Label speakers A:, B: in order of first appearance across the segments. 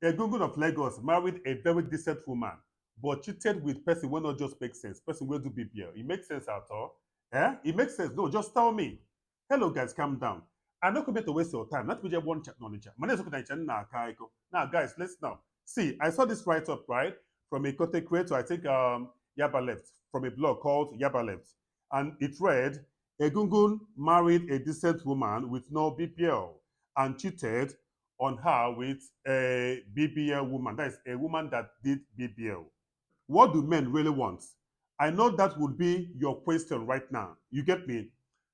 A: Egungun of Lagos married a very decent woman, but cheated with person wey not just make sense, person wey do BBL. It makes sense at all. Eh? It makes sense. No, just tell me. Hello, guys, calm down. I'm not going to waste your time. Not to just one chat knowledge. My name is Okutan Now, guys, let's now. See, I saw this write up, right, from a content creator, I think Yaba Left, from a blog called Yaba Left. And it read Egungun married a decent woman with no BPL and cheated on her with a BBL woman. That is a woman that did BBL. What do men really want? I know that would be your question right now. You get me?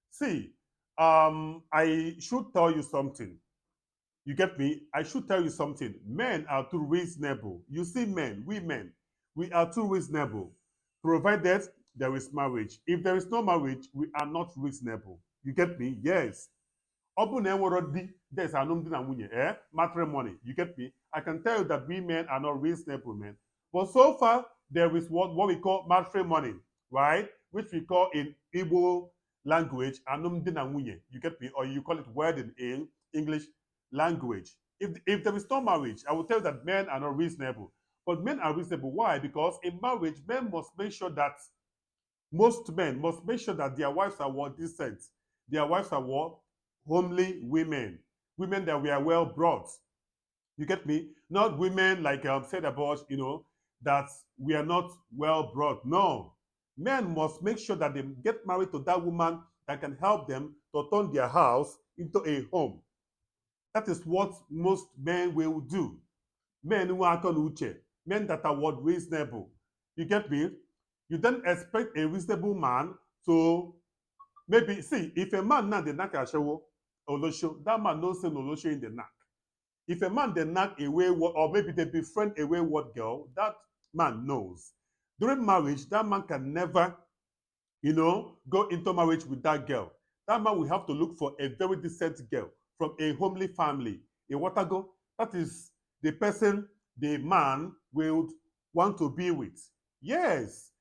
A: See, I should tell you something. You get me? I should tell you something. Men are too reasonable. You see, men, we are too reasonable, provided there is marriage. If there is no marriage, we are not reasonable. You get me? Yes. Ọ bụrụ na enwero di, there's alụmdi na nwunye, matrimony. You get me? I can tell you that we men are not reasonable men. But so far, there is what we call matrimony, right? Which we call in Igbo language, alụmdi na nwunye. You get me? Or you call it wedding in English language. If there is no marriage, I will tell you that men are not reasonable. But men are reasonable. Why? Because in marriage, men must make sure that most men must make sure that their wives are what decent. Their wives are what homely women, women that were well brought. You get me? Not women like said about, that we are not well brought. No, men must make sure that they get married to that woman that can help them to turn their house into a home. That is what most men will do. Men who are uche, men that are what reasonable. You get me? You don't expect a reasonable man to maybe see if a man now the knack ashawo olosho, that man knows say olosho in the knack. If a man they knack a wayward, or maybe they befriend a wayward girl, that man knows. During marriage, that man can never, go into marriage with that girl. That man will have to look for a very decent girl from a homely family. A watago, that is the person the man will want to be with. Yes,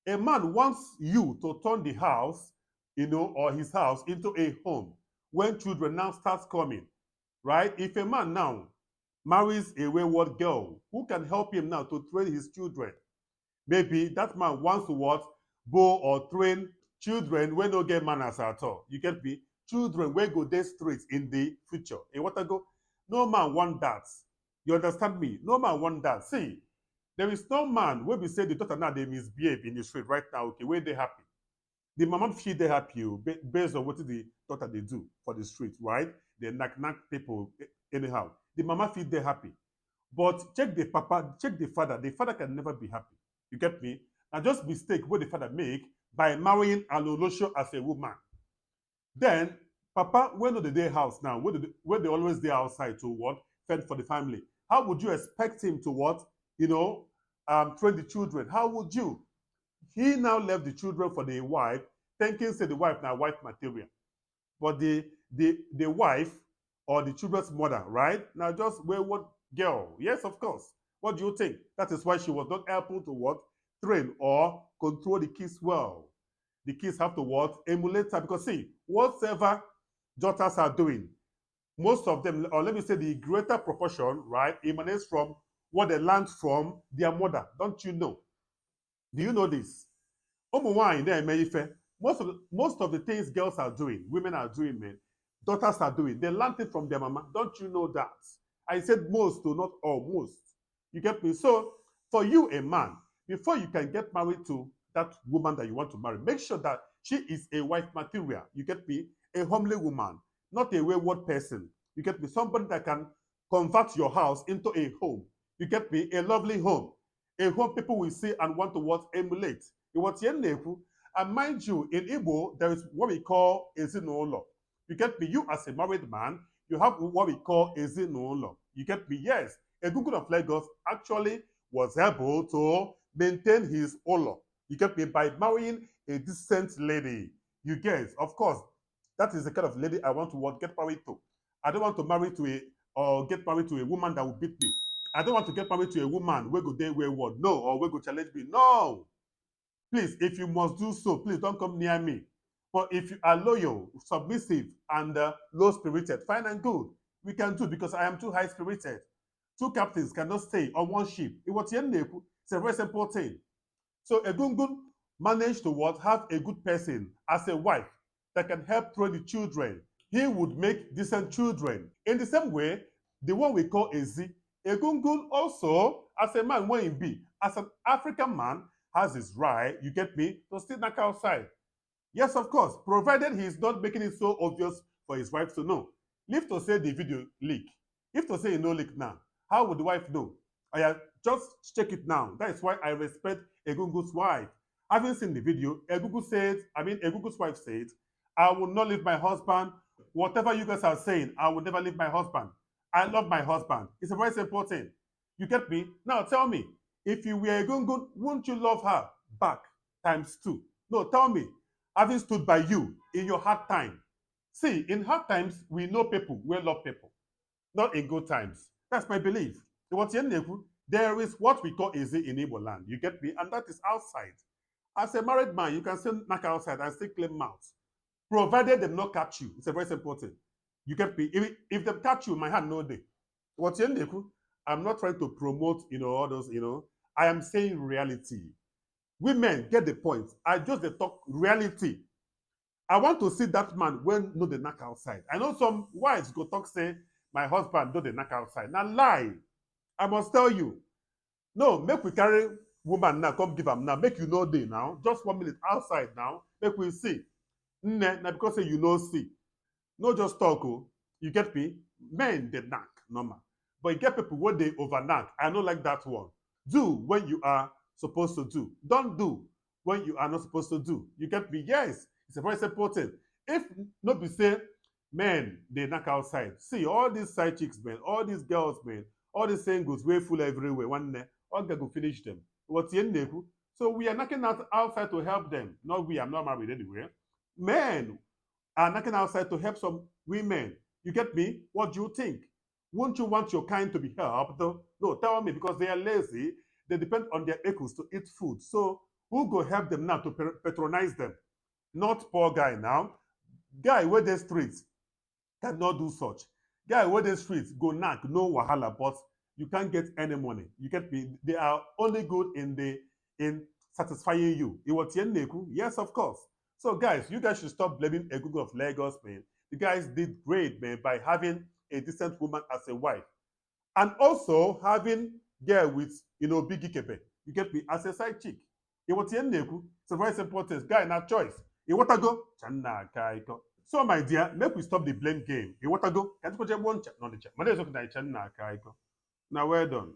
A: a man wants you to turn the house, or his house into a home when children now starts coming, right? If a man now marries a wayward girl, who can help him now to train his children? Maybe that man wants to what? Bow or train children when no get manners at all. You get me? Children wey go dey straight in the future. What I go? No man want that. You understand me? No man want that. See, there is no man wey be say the daughter now dey misbehave in the street right now, okay, wey dey happy. The mama fit dey happy based on wetin the daughter dey do for the street, right? Dey knack people anyhow. The mama fit dey happy. But check the papa, check the father. The father can never be happy. You get me? Na just mistake wey the father make by marrying Alolosho as a woman. Then papa wey no dey dey house now, wey dey always dey outside to what? Fend for the family. How would you expect him to what? Train the children. How would you? He now left the children for the wife, thinking say the wife na wife material. But the wife or the children's mother, right? Now just wayward girl. Yes, of course. What do you think? That is why she was not able to what? Train or control the kids well. The kids have to what? Emulate her. Because see, whatever daughters are doing, most of them, or let me say the greater proportion, right, emanates from what they learned from their mother. Don't you know? Do you know this? Most of the things girls are doing, women are doing, men, daughters are doing, they learned it from their mama. Don't you know that? I said most, to not all, most. You get me? So for you, a man, before you can get married to that woman that you want to marry, make sure that she is a wife material. You get me? A homely woman, not a wayward person. You get me? Somebody that can convert your house into a home. You get me? A lovely home. A home people will see and want to what? Emulate. And mind you, in Igbo, there is what we call ezinụlọ. You get me? You as a married man, you have what we call ezinụlọ. You get me? Yes. Egungun of Lagos actually was able to maintain his olo. You get me? By marrying a decent lady. You guess, of course, that is the kind of lady I want to what, get married to. I don't want to marry to a or get married to a woman that will beat me. I don't want to get married to a woman where go dey wayward. No, or where go challenge me. No. Please, if you must do so, please don't come near me. But if you are loyal, submissive, and low spirited, fine and good. We can do because I am too high spirited. Two captains cannot stay on one ship. It's a very simple thing. So Egungun managed to what? Have a good person as a wife that can help train the children. He would make decent children. In the same way, the one we call Ezi, Egungun also, as a man when he be, as an African man, has his right, you get me, to still knock outside. Yes, of course, provided he is not making it so obvious for his wife to know. Leave to say the video leak. If to say you no leak now, how would the wife know? Just check it now. That is why I respect Egungun's wife. Having seen the video, Egungun's wife said, I will not leave my husband. Whatever you guys are saying, I will never leave my husband. I love my husband. It's a very simple thing. You get me? Now tell me, if you were Egungun, wouldn't you love her back times two? No, tell me, having stood by you in your hard time. See, in hard times, we know people will love people, not in good times. That's my belief. There is what we call easy in Igbo land. You get me? And that is outside. As a married man, you can still knock outside and still claim mouth, provided them not catch you. It's a very simple thing. You get me? If they catch you, my hand no day. I'm not trying to promote, all those, I am saying reality. Women get the point. I just they talk reality. I want to see that man when no they knock outside. I know some wives go talk say my husband no they knock outside. Now lie. I must tell you. No, make we carry woman now, come give am now. Make you know day now. Just 1 minute outside now. Make we see. Now because say you know see. No just talk. Oh. You get me? Men they knock, normal. But you get people when they over knock. I don't like that one. Do when you are supposed to do. Don't do when you are not supposed to do. You get me? Yes, it's a very simple thing. If not be say, men, they knock outside. See, all these side chicks, man, all these girls, man, all these singles, way full everywhere. One day, all guy go finish them. What's the end? So we are knocking out outside to help them. Not we, I'm not married anyway. Men are knocking outside to help some women. You get me? What do you think? Won't you want your kind to be helped? No, tell me, because they are lazy. They depend on their equals to eat food. So who go help them now to patronize them? Not poor guy now. Guy where the streets cannot do such. Guy where the streets go knock, no wahala, but you can't get any money. You get me? They are only good in satisfying you. Yes, of course. So guys, you guys should stop blaming Egungun of Lagos, man. The guys did great, man, by having a decent woman as a wife. And also having girl with, big kepe. You get me? As a side chick. It's a very simple thing. Guy, not choice. You want to go? So, my dear, make we stop the blame game. You want to go? Can't you go? No, the chat. Now, well done.